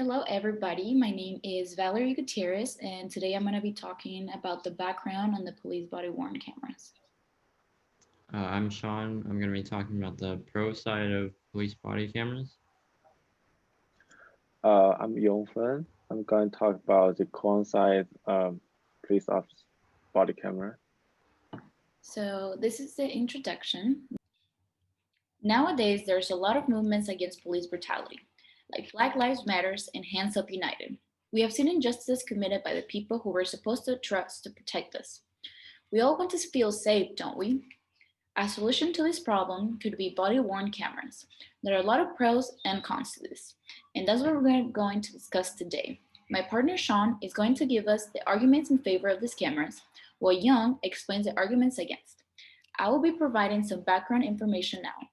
Hello, everybody. My name is Valerie Gutierrez, and today I'm going to be talking about the background on the police body worn cameras. I'm Sean. I'm going to be talking about the pro side of police body cameras. I'm Yongfen. I'm going to talk about the con side police officer body camera. So, this is the introduction. Nowadays, there's a lot of movements against police brutality, like Black Lives Matters and Hands Up United. We have seen injustices committed by the people who we're supposed to trust to protect us. We all want to feel safe, don't we? A solution to this problem could be body worn cameras. There are a lot of pros and cons to this, and that's what we're going to discuss today. My partner Sean is going to give us the arguments in favor of these cameras, while Young explains the arguments against. I will be providing some background information now.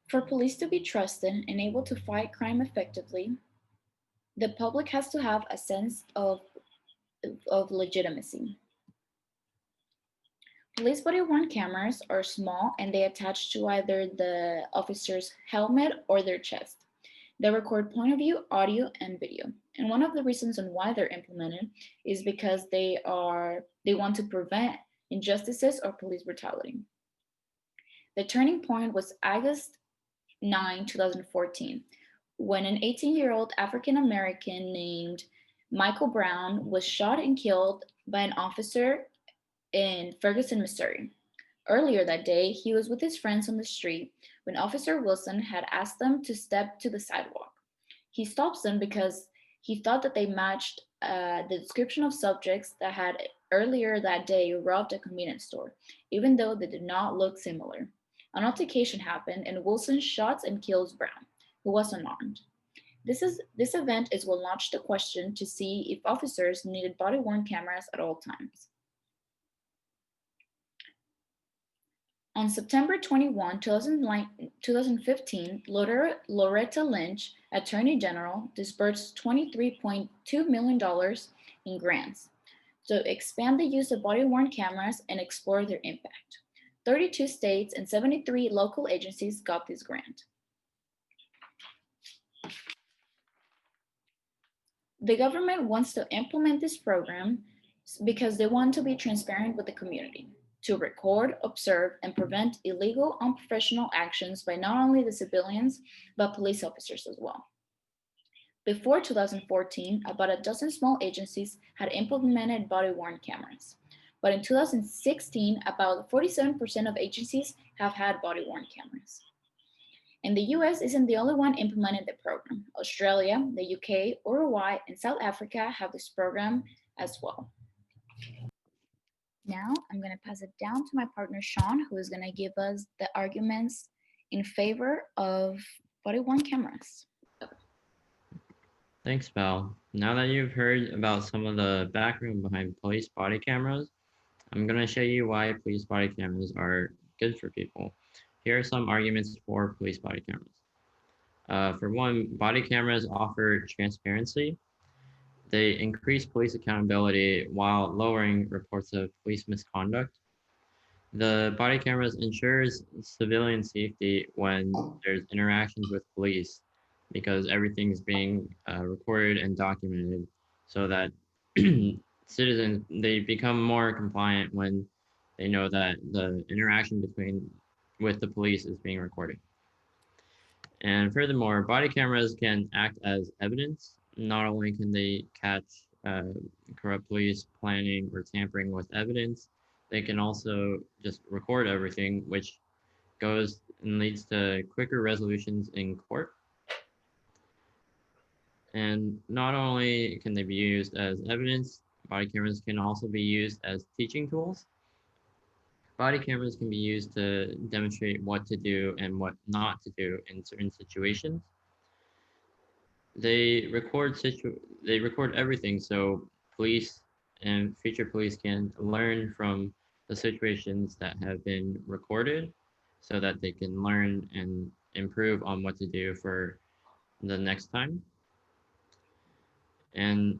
For police to be trusted and able to fight crime effectively, the public has to have a sense of legitimacy. Police body worn cameras are small and they attach to either the officer's helmet or their chest. They record point of view, audio, and video. And one of the reasons on why they're implemented is because they want to prevent injustices or police brutality. The turning point was August 9, 2014, when an 18-year-old African American named Michael Brown was shot and killed by an officer in Ferguson, Missouri. Earlier that day, he was with his friends on the street when Officer Wilson had asked them to step to the sidewalk. He stops them because he thought that they matched the description of subjects that had earlier that day robbed a convenience store, even though they did not look similar. An altercation happened, and Wilson shoots and kills Brown, who was unarmed. This event is what launched the question to see if officers needed body-worn cameras at all times. On September 21, 2015, Loretta Lynch, Attorney General, disbursed $23.2 million in grants to expand the use of body-worn cameras and explore their impact. 32 states and 73 local agencies got this grant. The government wants to implement this program because they want to be transparent with the community, to record, observe, and prevent illegal, unprofessional actions by not only the civilians, but police officers as well. Before 2014, about a dozen small agencies had implemented body-worn cameras. But in 2016, about 47% of agencies have had body-worn cameras. And the US isn't the only one implementing the program. Australia, the UK, Uruguay, and South Africa have this program as well. Now I'm going to pass it down to my partner Sean, who is going to give us the arguments in favor of body worn cameras. Thanks, Val. Now that you've heard about some of the background behind police body cameras, I'm going to show you why police body cameras are good for people. Here are some arguments for police body cameras. For one, body cameras offer transparency. They increase police accountability while lowering reports of police misconduct. The body cameras ensures civilian safety when there's interactions with police because everything's being recorded and documented so that citizens they become more compliant when they know that the interaction between with the police is being recorded. And furthermore, body cameras can act as evidence. Not only can they catch corrupt police planning or tampering with evidence, they can also just record everything, which goes and leads to quicker resolutions in court. And not only can they be used as evidence, body cameras can also be used as teaching tools. Body cameras can be used to demonstrate what to do and what not to do in certain situations. They record everything so police and future police can learn from the situations that have been recorded so that they can learn and improve on what to do for the next time. And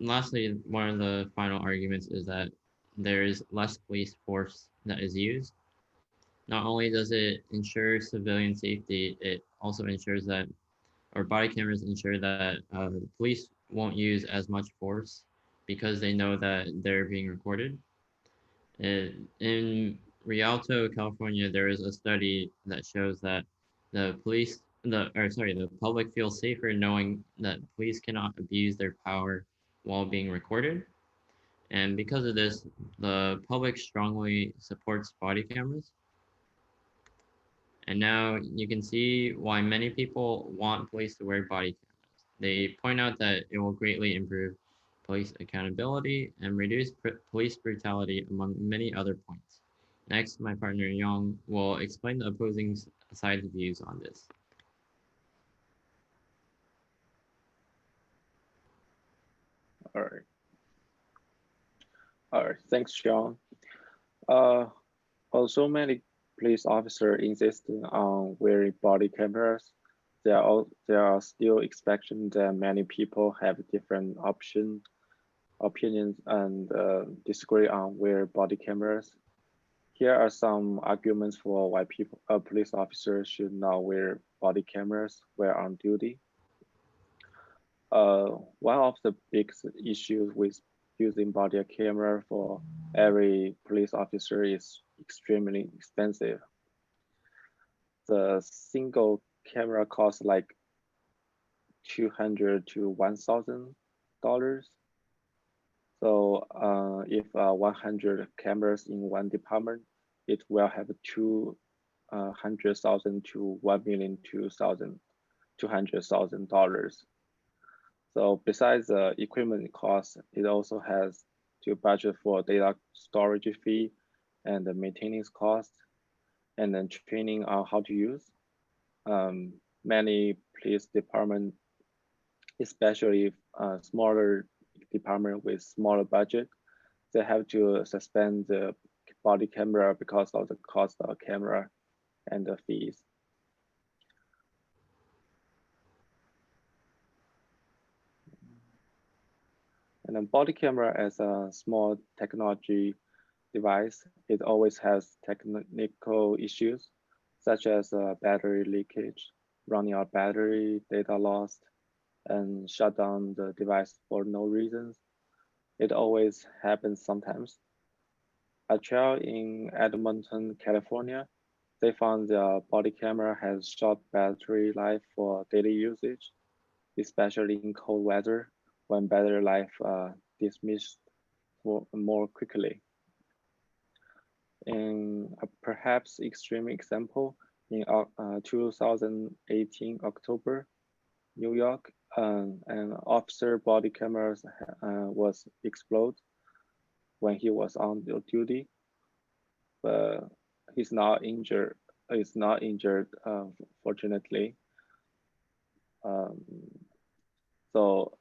lastly, one of the final arguments is that there is less police force that is used. Not only does it ensure civilian safety, it also ensures that, or body cameras ensure that the police won't use as much force because they know that they're being recorded. In Rialto, California, there is a study that shows that the public feels safer knowing that police cannot abuse their power while being recorded. And because of this, the public strongly supports body cameras. And now you can see why many people want police to wear body cameras. They point out that it will greatly improve police accountability and reduce police brutality, among many other points. Next, my partner Yong will explain the opposing sides' views on this. All right. All right. Thanks, Sean. Uh, Also, many police officers insist on wearing body cameras. There are still expectations that many people have different opinions, and disagree on wear body cameras. Here are some arguments for why police officers should not wear body cameras while on duty. One of the biggest issues with using body camera for every police officer is extremely expensive. The single camera costs like $200 to $1,000. So if 100 cameras in one department, it will have 200,000 to $1,200,000. So besides the equipment cost, it also has to budget for data storage fee and the maintenance cost, and then training on how to use. Many police departments, especially smaller department with smaller budget, they have to suspend the body camera because of the cost of camera and the fees. And then body camera as a small technology device, it always has technical issues such as battery leakage, running out battery, data lost, and shut down the device for no reasons. It always happens sometimes. A trial in Edmonton, California, they found the body camera has short battery life for daily usage, especially in cold weather when battery life dismissed more quickly. In a perhaps extreme example, in 2018 October, New York, an officer body cameras was exploded when he was on duty, but he's not injured. He's not injured, fortunately. Um, so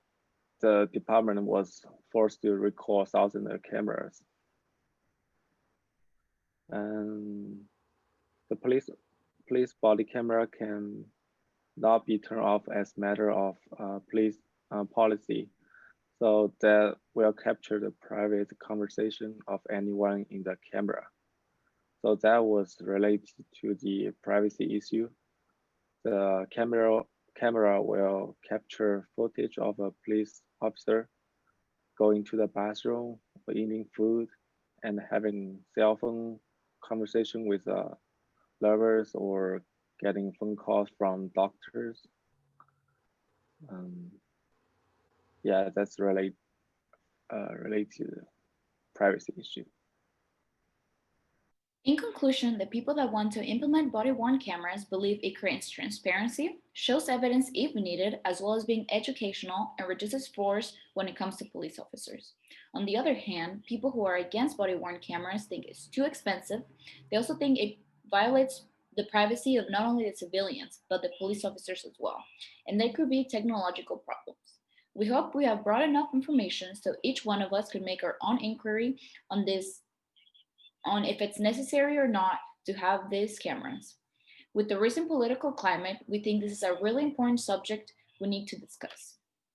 the department was forced to recall thousands of cameras. And the police body camera can not be turned off as matter of police policy. So that will capture the private conversation of anyone in the camera. So that was related to the privacy issue. The camera will capture footage of a police officer going to the bathroom, eating food, and having cell phone conversation with lovers or getting phone calls from doctors. Yeah, that's related to the privacy issue. In conclusion, the people that want to implement body-worn cameras believe it creates transparency, shows evidence if needed, as well as being educational and reduces force when it comes to police officers. On the other hand, people who are against body-worn cameras think it's too expensive. They also think it violates the privacy of not only the civilians, but the police officers as well. And there could be technological problems. We hope we have brought enough information so each one of us could make our own inquiry on this on if it's necessary or not to have these cameras. With the recent political climate, we think this is a really important subject we need to discuss.